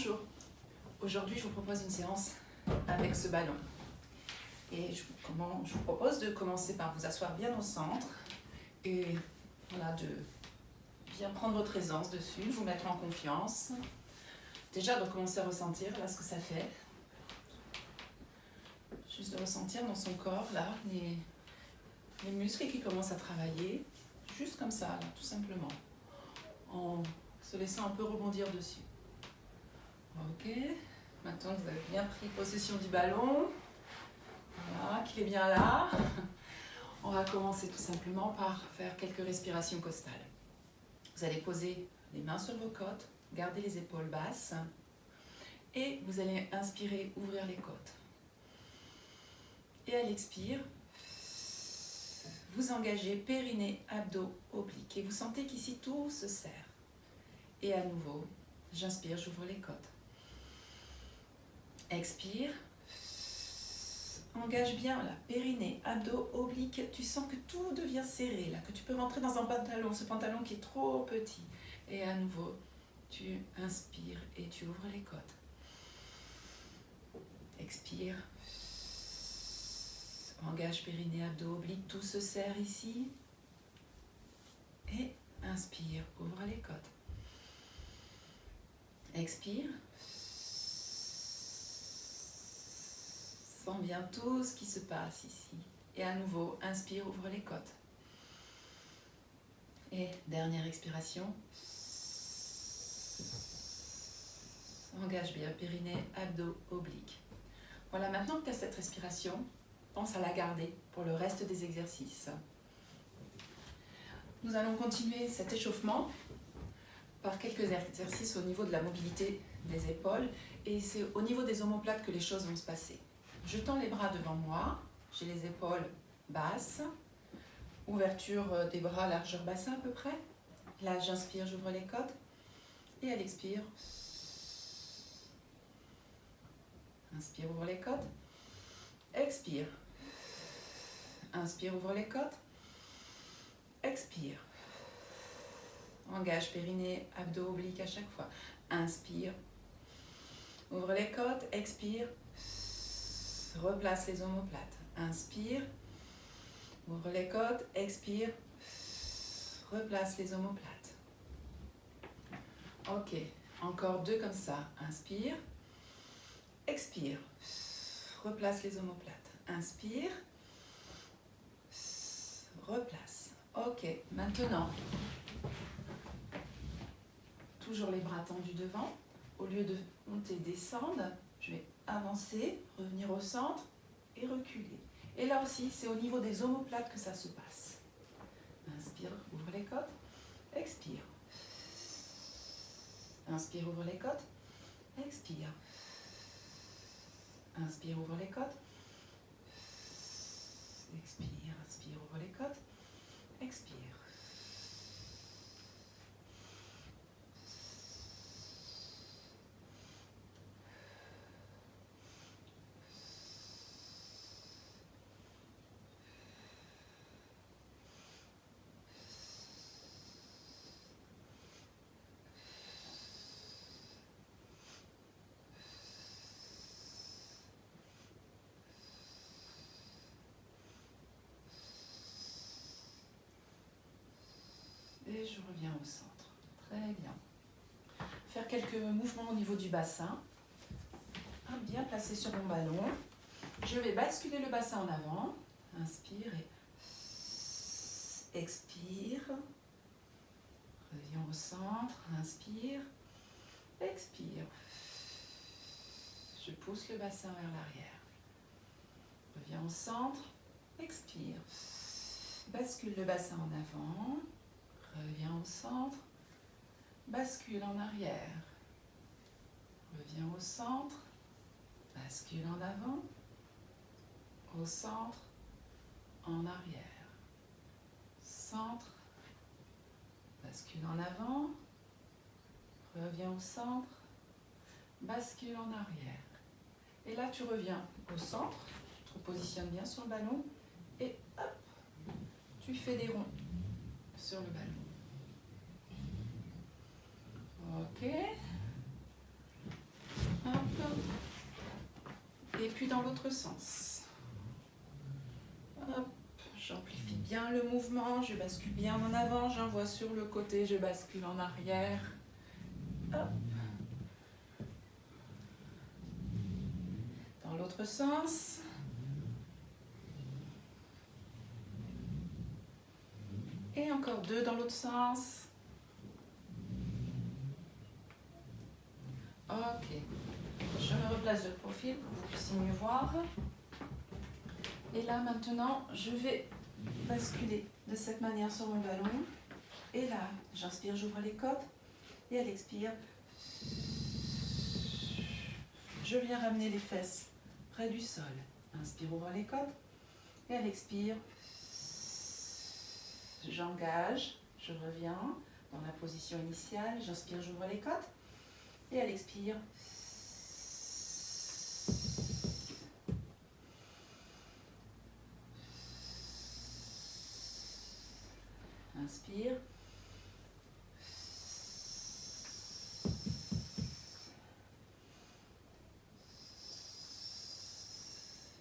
Bonjour, aujourd'hui je vous propose une séance avec ce ballon. Et je vous propose de commencer par vous asseoir bien au centre et voilà, de bien prendre votre aisance dessus, de vous mettre en confiance. Déjà de commencer à ressentir là ce que ça fait. Juste de ressentir dans son corps là les muscles qui commencent à travailler, juste comme ça, là, tout simplement, en se laissant un peu rebondir dessus. Ok, maintenant vous avez bien pris possession du ballon, voilà, qu'il est bien là. On va commencer tout simplement par faire quelques respirations costales. Vous allez poser les mains sur vos côtes, garder les épaules basses et vous allez inspirer, ouvrir les côtes. Et à l'expire, vous engagez périnée, abdos, obliques et vous sentez qu'ici tout se serre. Et à nouveau, j'inspire, j'ouvre les côtes. Expire, engage bien la périnée, abdos, obliques. Tu sens que tout devient serré, là, que tu peux rentrer dans un pantalon, ce pantalon qui est trop petit. Et à nouveau, tu inspires et tu ouvres les côtes. Expire, engage périnée, abdos, obliques, tout se serre ici. Et inspire, ouvre les côtes. Expire. Sens bien tout ce qui se passe ici. Et à nouveau, inspire, ouvre les côtes. Et dernière expiration. Engage bien périnée, abdos, obliques. Voilà, maintenant que tu as cette respiration, pense à la garder pour le reste des exercices. Nous allons continuer cet échauffement par quelques exercices au niveau de la mobilité des épaules. Et c'est au niveau des omoplates que les choses vont se passer. Je tends les bras devant moi, j'ai les épaules basses, ouverture des bras, largeur bassin à peu près. Là, j'inspire, j'ouvre les côtes. Et à l'expire, inspire, ouvre les côtes. Expire. Inspire, ouvre les côtes. Expire. Engage périnée, abdos, obliques à chaque fois. Inspire. Ouvre les côtes. Expire. Replace les omoplates. Inspire. Ouvre les côtes. Expire. Replace les omoplates. Ok. Encore deux comme ça. Inspire. Expire. Replace les omoplates. Inspire. Replace. Ok. Maintenant, toujours les bras tendus devant. Au lieu de monter, descendre, je vais avancer, revenir au centre et reculer. Et là aussi, c'est au niveau des omoplates que ça se passe. Inspire, ouvre les côtes. Expire. Inspire, ouvre les côtes. Expire. Inspire, ouvre les côtes. Expire, inspire, ouvre les côtes. Expire. Et je reviens au centre. Très bien. Faire quelques mouvements au niveau du bassin. Bien placé sur mon ballon. Je vais basculer le bassin en avant. Inspire et expire. Reviens au centre. Inspire. Expire. Je pousse le bassin vers l'arrière. Reviens au centre. Expire. Bascule le bassin en avant. Reviens au centre. Bascule en arrière. Reviens au centre. Bascule en avant. Au centre. En arrière. Centre. Bascule en avant. Reviens au centre. Bascule en arrière. Et là, tu reviens au centre. Tu te positionnes bien sur le ballon. Et hop, tu fais des ronds sur le ballon. Ok. Et puis dans l'autre sens. Hop, j'amplifie bien le mouvement, je bascule bien en avant, j'envoie sur le côté, je bascule en arrière. Hop. Dans l'autre sens. Et encore 2 dans l'autre sens. Ok. Je me replace de profil pour que vous puissiez mieux voir. Et là maintenant, je vais basculer de cette manière sur mon ballon. Et là, j'inspire, j'ouvre les côtes. Et à l'expire, je viens ramener les fesses près du sol. Inspire, ouvre les côtes. Et à l'expire, j'engage, je reviens dans la position initiale. J'inspire, j'ouvre les côtes. Et à l'expire, inspire.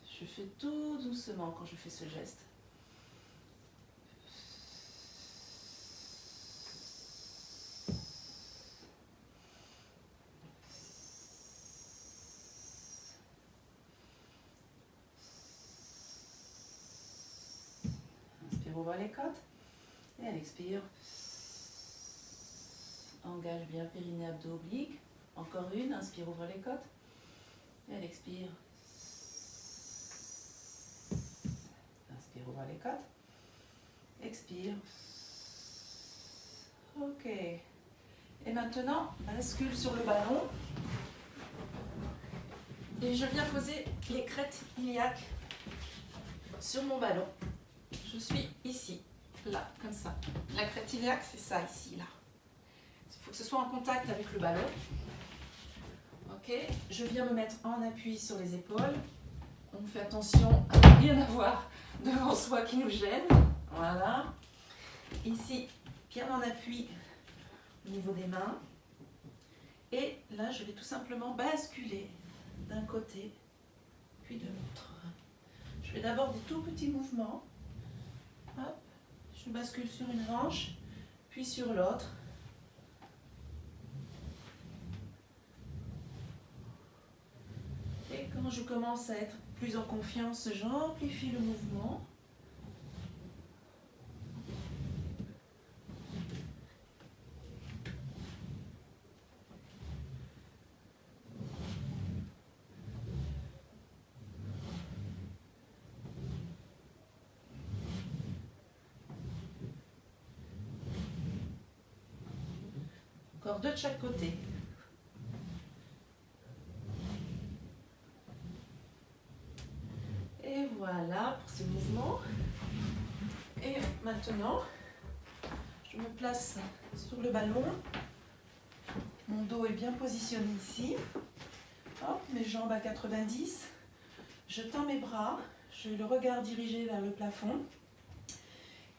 Je fais tout doucement quand je fais ce geste. Inspire, ouvre les côtes. Et à l'expire, engage bien périnée, abdos, oblique. Encore une, inspire, ouvre les côtes. Et à l'expire, inspire, ouvre les côtes. Expire. Ok. Et maintenant, bascule sur le ballon. Et je viens poser les crêtes iliaques sur mon ballon. Je suis ici, là, comme ça. La crête iliaque, c'est ça, ici, là. Il faut que ce soit en contact avec le ballon. Ok. Je viens me mettre en appui sur les épaules. On fait attention à ne rien avoir devant soi qui nous gêne. Voilà. Ici, bien en appui au niveau des mains. Et là, je vais tout simplement basculer d'un côté, puis de l'autre. Je fais d'abord des tout petits mouvements. Hop. Je bascule sur une hanche, puis sur l'autre. Et quand je commence à être plus en confiance, j'amplifie le mouvement. Encore 2 de chaque côté. Et voilà pour ces mouvements. Et maintenant, je me place sur le ballon. Mon dos est bien positionné ici. Hop, mes jambes à 90. Je tends mes bras. J'ai le regard dirigé vers le plafond.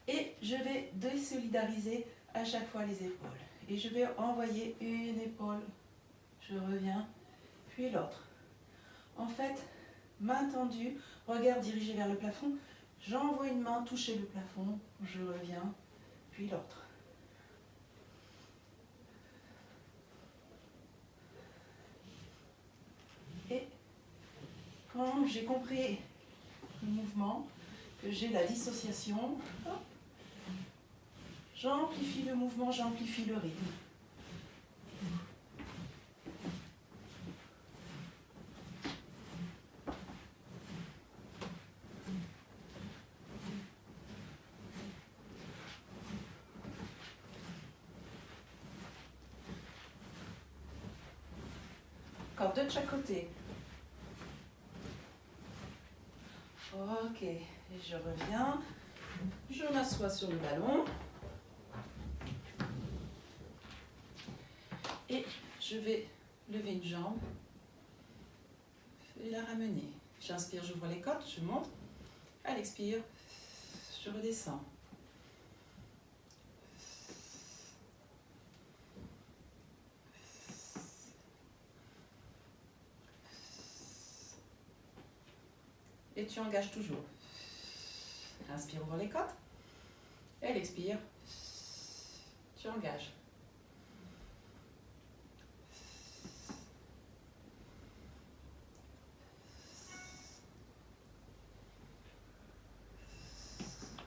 Et je vais désolidariser à chaque fois les épaules. Et je vais envoyer une épaule. Je reviens, puis l'autre. En fait, main tendue, regard dirigé vers le plafond. J'envoie une main toucher le plafond. Je reviens, puis l'autre. Et quand j'ai compris le mouvement, que j'ai la dissociation, j'amplifie le mouvement, j'amplifie le rythme. Encore 2 de chaque côté. Ok, et je reviens. Je m'assois sur le ballon. Et je vais lever une jambe et la ramener. J'inspire, j'ouvre les côtes, je monte. À l'expire, je redescends. et tu engages toujours. Inspire, ouvre les côtes. Elle expire. Tu engages.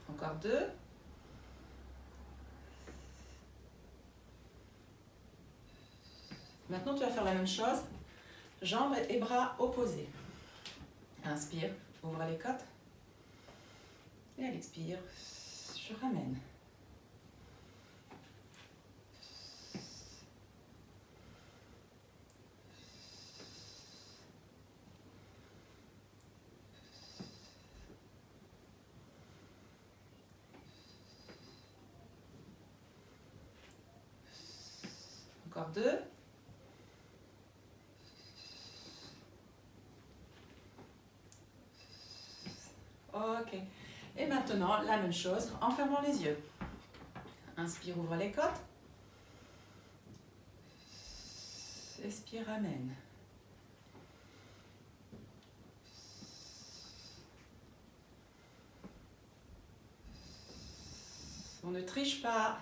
Encore 2. Maintenant, tu vas faire la même chose. Jambes et bras opposés. Inspire, ouvre les côtes. Et elle expire. Je ramène. Encore 2. Ok. Et maintenant, la même chose en fermant les yeux. Inspire, ouvre les côtes. Expire, ramène. On ne triche pas.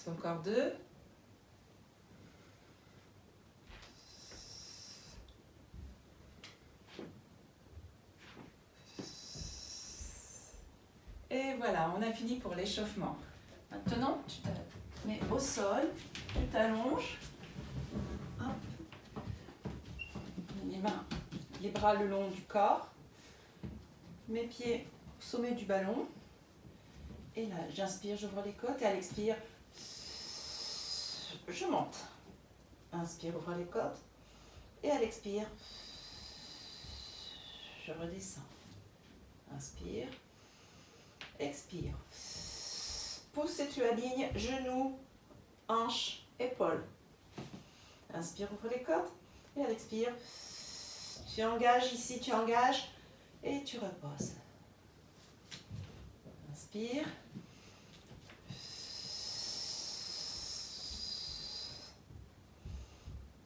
Encore 2. Et voilà, on a fini pour l'échauffement. Maintenant, tu te mets au sol, tu t'allonges. Les mains, les bras le long du corps. Mes pieds au sommet du ballon. Et là, j'inspire, j'ouvre les côtes. Et à l'expire, je monte. Inspire, ouvre les côtes. Et à l'expire, je redescends. Inspire. Expire. Pousse et tu alignes genoux, hanches, épaules. Inspire, ouvre les côtes. Et à l'expire, tu engages ici, tu engages. Et tu reposes. Inspire.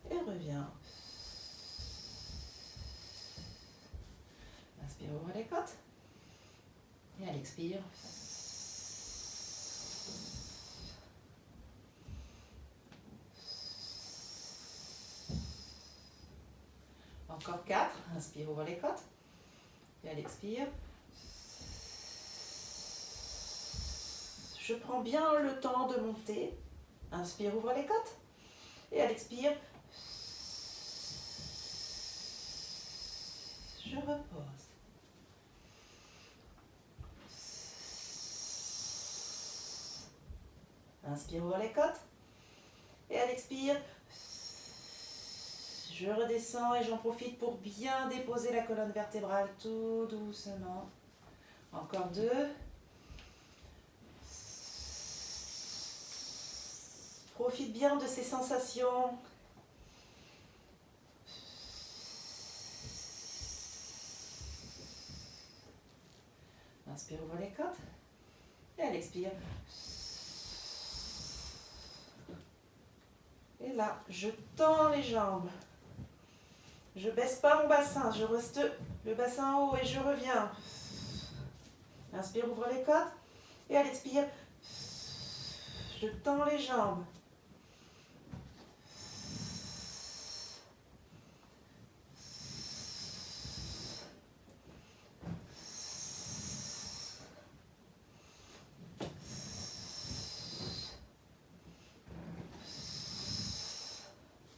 Et reviens. Inspire, ouvre les côtes. Et à l'expire. Encore 4. Inspire, ouvre les côtes. Et à l'expire. Je prends bien le temps de monter. Inspire, ouvre les côtes. Et à l'expire, je repose. Inspire, ouvre les côtes. Et à l'expire, je redescends et j'en profite pour bien déposer la colonne vertébrale tout doucement. Encore 2. Profite bien de ces sensations. Inspire, ouvre les côtes. Et à l'expire. Et là, je tends les jambes. Je baisse pas mon bassin, je reste le bassin en haut et je reviens. Inspire, ouvre les côtes. Et à l'expire, je tends les jambes.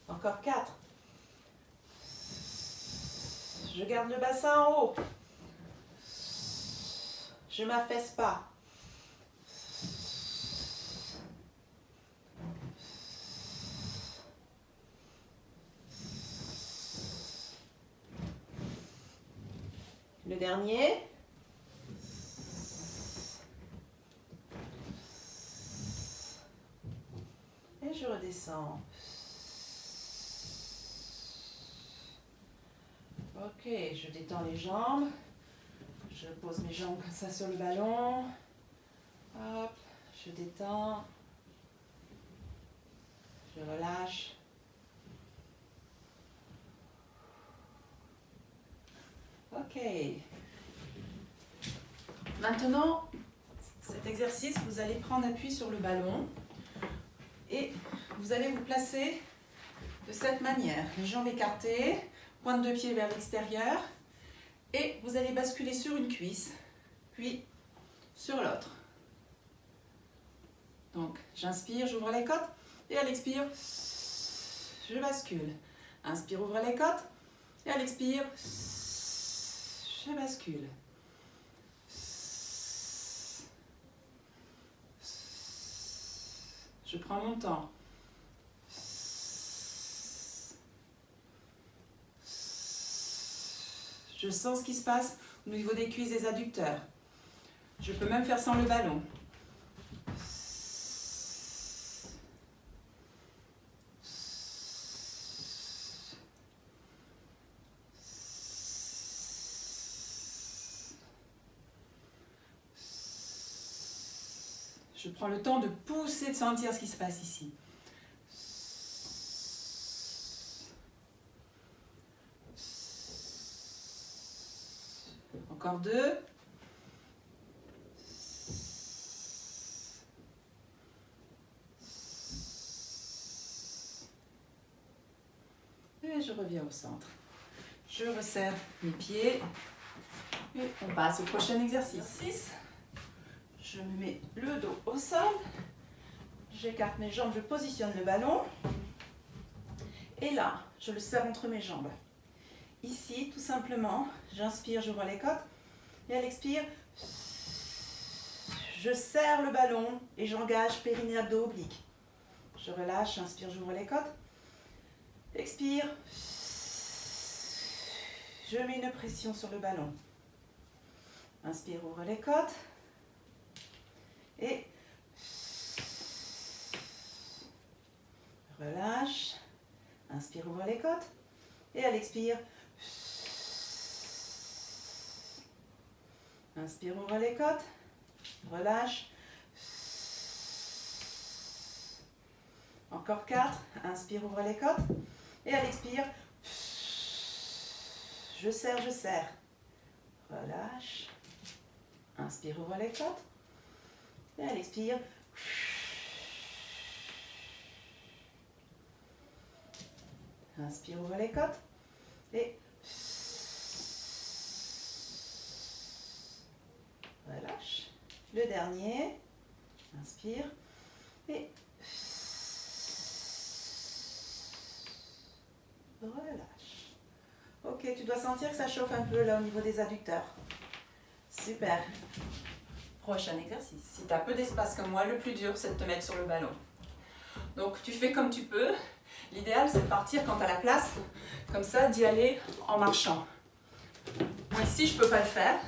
Encore 4. Je garde le bassin en haut. Je ne m'affaisse pas. Le dernier. Et Et je redescends. Ok, je détends les jambes. Je pose mes jambes comme ça sur le ballon. Hop, je détends. Je relâche. Ok. Maintenant, cet exercice, vous allez prendre appui sur le ballon et vous allez vous placer de cette manière. Les jambes écartées, pointe de pied vers l'extérieur et vous allez basculer sur une cuisse, puis sur l'autre. Donc, j'inspire, j'ouvre les côtes et à l'expire, je bascule. Inspire, ouvre les côtes et à l'expire, je bascule. Je prends mon temps. Je sens ce qui se passe au niveau des cuisses et des adducteurs. Je peux même faire sans le ballon. Je prends le temps de pousser, de sentir ce qui se passe ici. Encore 2. Et je reviens au centre. Je resserre mes pieds. Et on passe au prochain exercice. 6. Je me mets le dos au sol. J'écarte mes jambes, je positionne le ballon. Et là, je le serre entre mes jambes. Ici, tout simplement, j'inspire, j'ouvre les côtes. Et à l'expire, je serre le ballon et j'engage périnée, abdos, oblique. Je relâche, inspire, j'ouvre les côtes. Expire. Je mets une pression sur le ballon. Inspire, ouvre les côtes. Et relâche. Inspire, ouvre les côtes. Et à l'expire, inspire, ouvre les côtes. Relâche. Encore 4. Inspire, ouvre les côtes. Et à l'expire, je serre, je serre. Relâche. Inspire, ouvre les côtes. Et à l'expire, inspire, ouvre les côtes. Et relâche. Le dernier. Inspire. Et relâche. Ok, tu dois sentir que ça chauffe un peu là au niveau des adducteurs. Super. Prochain exercice. Si tu as peu d'espace comme moi, le plus dur, c'est de te mettre sur le ballon. Donc, tu fais comme tu peux. L'idéal, c'est de partir quand tu as la place, comme ça, d'y aller en marchant. Moi, ici, je ne peux pas le faire.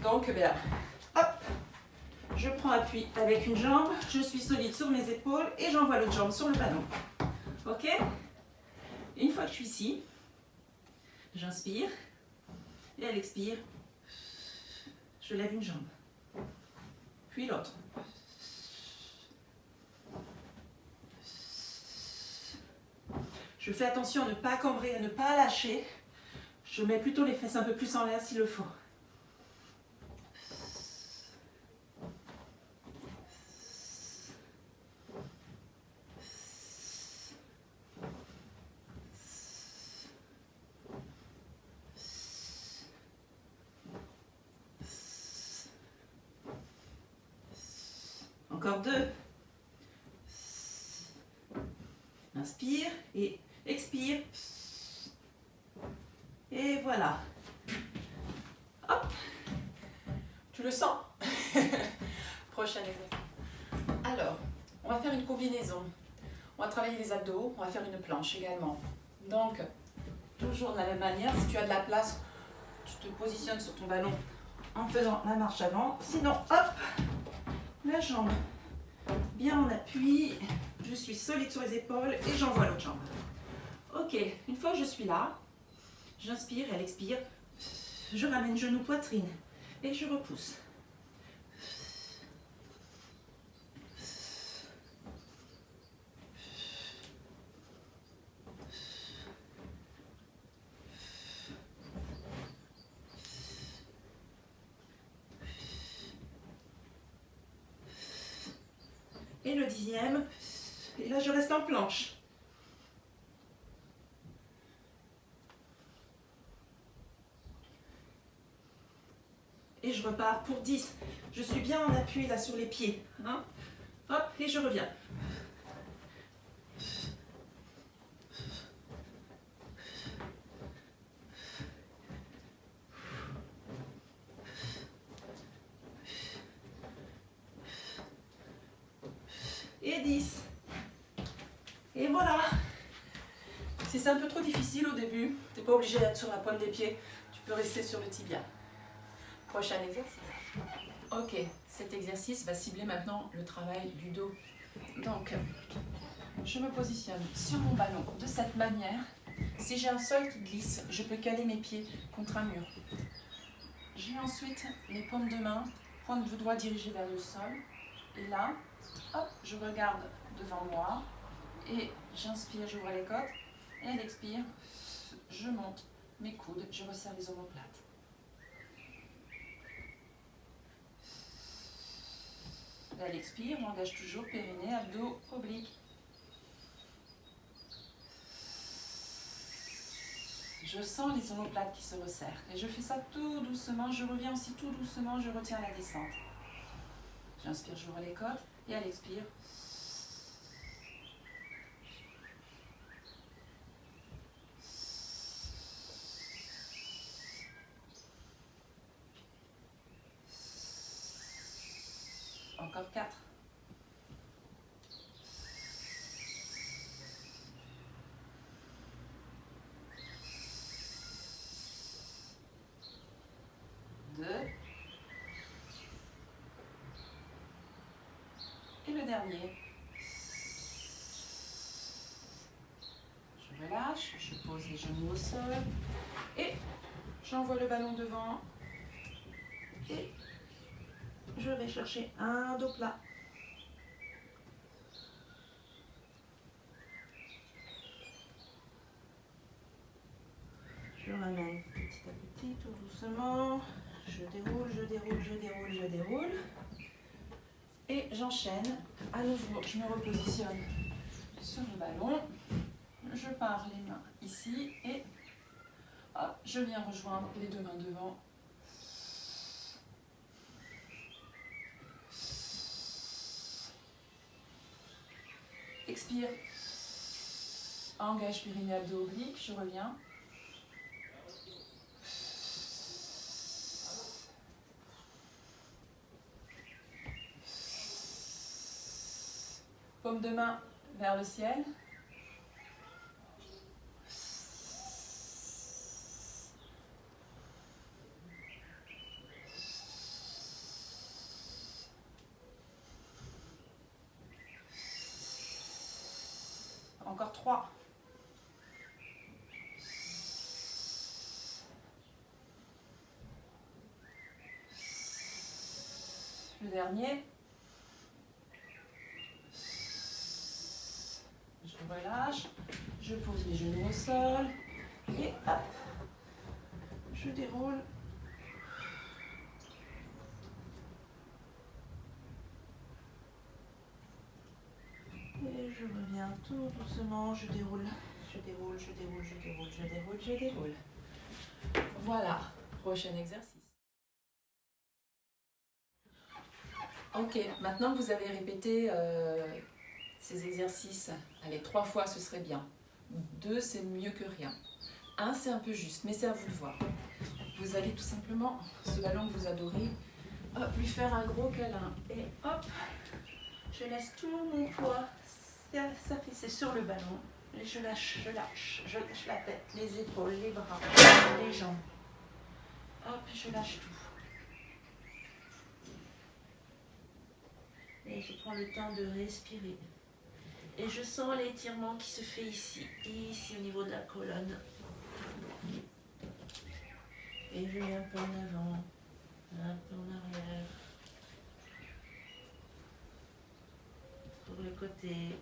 Donc, bien, hop, je prends appui avec une jambe, je suis solide sur mes épaules et j'envoie l'autre jambe sur le ballon. Ok? Une fois que je suis ici, j'inspire et à l'expire, je lève une jambe. Puis l'autre. Je fais attention à ne pas cambrer, à ne pas lâcher. Je mets plutôt les fesses un peu plus en l'air s'il le faut. Encore 2. Inspire et expire. Et voilà. Hop. Tu le sens? Prochain exercice. Alors, on va faire une combinaison. On va travailler les abdos, on va faire une planche également. Donc, toujours de la même manière, si tu as de la place, tu te positionnes sur ton ballon en faisant la marche avant. Sinon, hop, la jambe bien en appui, je suis solide sur les épaules et j'envoie l'autre jambe. Ok, une fois que je suis là, j'inspire et elle expire, je ramène genou, poitrine et je repousse. Et le 10e, et là je reste en planche. Et je repars pour 10. Je suis bien en appui là sur les pieds. Hein. Hop, et je reviens. Et 10. Et voilà. Si c'est un peu trop difficile au début, tu n'es pas obligé d'être sur la pointe des pieds. Tu peux rester sur le tibia. Prochain exercice. Ok, cet exercice va cibler maintenant le travail du dos. Donc, je me positionne sur mon ballon de cette manière. Si j'ai un sol qui glisse, je peux caler mes pieds contre un mur. J'ai ensuite mes paumes de main, pointe de doigt dirigée vers le sol. Et là, hop, je regarde devant moi et j'inspire, j'ouvre les côtes. Et à l'expire, je monte mes coudes, je resserre les omoplates. Et à l'expire, on engage toujours périnée, abdos, obliques. Je sens les omoplates qui se resserrent. Et je fais ça tout doucement. Je reviens aussi tout doucement. Je retiens la descente. J'inspire, j'ouvre les côtes. Et à l'expire, encore 4. Et le dernier. Je relâche, je pose les genoux au sol et j'envoie le ballon devant et je vais chercher un dos plat. Je ramène petit à petit, tout doucement. Je déroule, je déroule, je déroule, je déroule. Et j'enchaîne. À nouveau, je me repositionne sur le ballon. Je pars les mains ici et hop, je viens rejoindre les deux mains devant. Expire. Engage périnée, abdos, oblique. Je reviens. Paume de main vers le ciel. Encore 3. Le dernier. Je relâche. Je pose les genoux au sol. Et hop. Je déroule. Et je reviens tout doucement, je déroule, je déroule, je déroule, je déroule, je déroule, je déroule. Voilà, prochain exercice. Ok, maintenant que vous avez répété ces exercices, allez, 3 fois ce serait bien. 2 c'est mieux que rien. 1 c'est un peu juste, mais c'est à vous de voir. Vous allez tout simplement, ce ballon que vous adorez, hop, lui faire un gros câlin. Et hop, je laisse tout mon poids s'affaisser sur le ballon. Et je lâche la tête, les épaules, les bras, les jambes. Hop, je lâche tout. Et je prends le temps de respirer. Et je sens l'étirement qui se fait ici au niveau de la colonne. Et je vais un peu en avant, un peu en arrière. Pour le côté.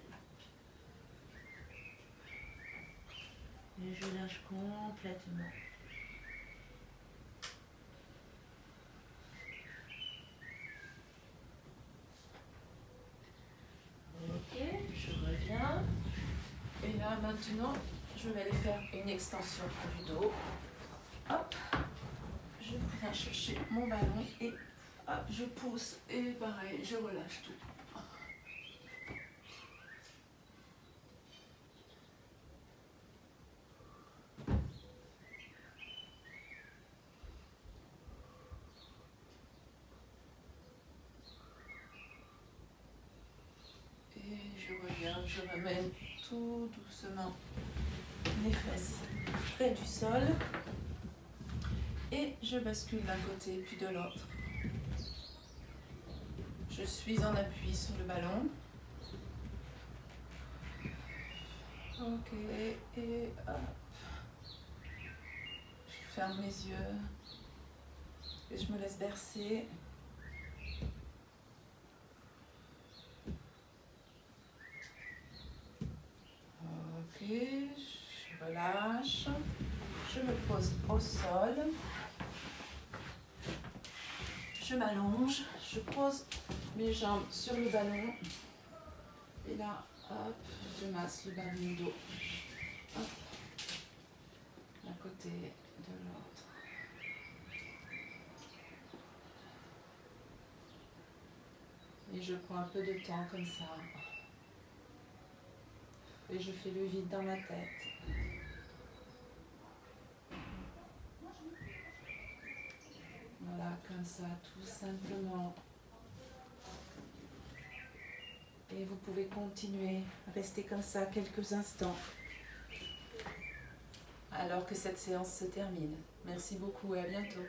Et je lâche complètement. Ok, je reviens. Et là, maintenant, je vais aller faire une extension du dos. Hop, je viens chercher mon ballon et hop, je pousse. Et pareil, je relâche tout. Je ramène tout doucement les fesses près du sol et je bascule d'un côté puis de l'autre. Je suis en appui sur le ballon. Ok, et hop. Je ferme mes yeux et je me laisse bercer. Ok, je relâche. Je me pose au sol. Je m'allonge. Je pose mes jambes sur le ballon. Et là, hop, je masse le ballon dos. Hop, d'un côté, de l'autre. Et je prends un peu de temps comme ça. Et je fais le vide dans ma tête. Voilà, comme ça, tout simplement. Et vous pouvez continuer à rester comme ça quelques instants alors que cette séance se termine. Merci beaucoup et à bientôt.